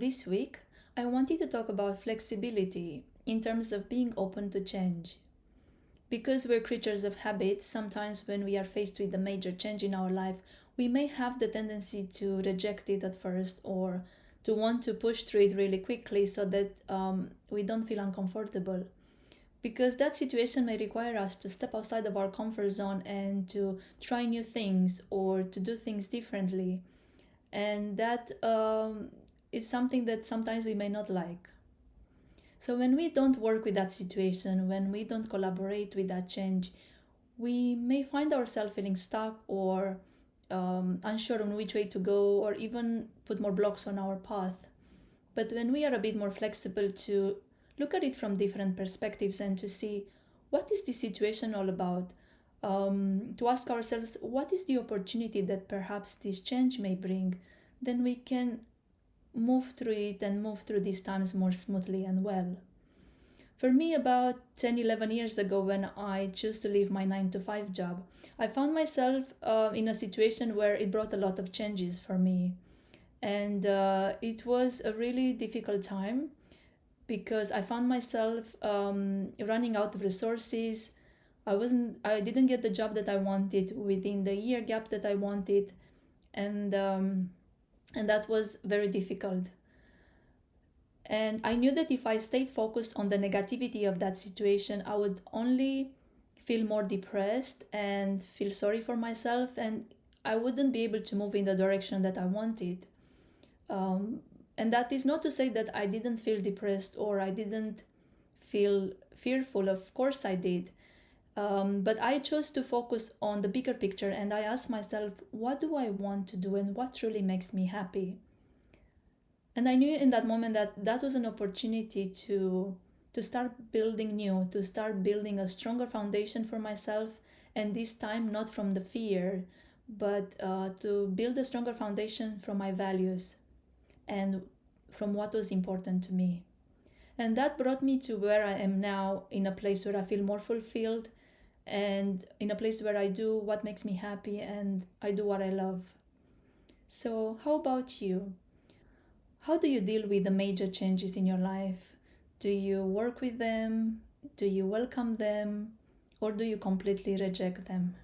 This week, I wanted to talk about flexibility in terms of being open to change. Because we're creatures of habit, sometimes when we are faced with a major change in our life, we may have the tendency to reject it at first or to want to push through it really quickly so that we don't feel uncomfortable. Because that situation may require us to step outside of our comfort zone and to try new things or to do things differently. And that is something that sometimes we may not like. So when we don't work with that situation, when we don't collaborate with that change, we may find ourselves feeling stuck or unsure on which way to go or even put more blocks on our path. But when we are a bit more flexible to look at it from different perspectives and to see what is this situation all about, to ask ourselves what is the opportunity that perhaps this change may bring, then we can move through it and move through these times more smoothly and well. For me, about 10, 11 years ago, when I chose to leave my 9 to 5 job, I found myself in a situation where it brought a lot of changes for me. And it was a really difficult time because I found myself running out of resources. I didn't get the job that I wanted within the year gap that I wanted, and and that was very difficult. And I knew that if I stayed focused on the negativity of that situation, I would only feel more depressed and feel sorry for myself, and I wouldn't be able to move in the direction that I wanted. Um, and that is not to say that I didn't feel depressed or I didn't feel fearful. Of course, I did. But I chose to focus on the bigger picture and I asked myself, what do I want to do and what truly makes me happy? And I knew in that moment that that was an opportunity to start building new, to start building a stronger foundation for myself, and this time not from the fear, but to build a stronger foundation from my values and from what was important to me. And that brought me to where I am now, in a place where I feel more fulfilled and in a place where I do what makes me happy and I do what I love. So, how about you? How do you deal with the major changes in your life? Do you work with them? Do you welcome them? Or do you completely reject them?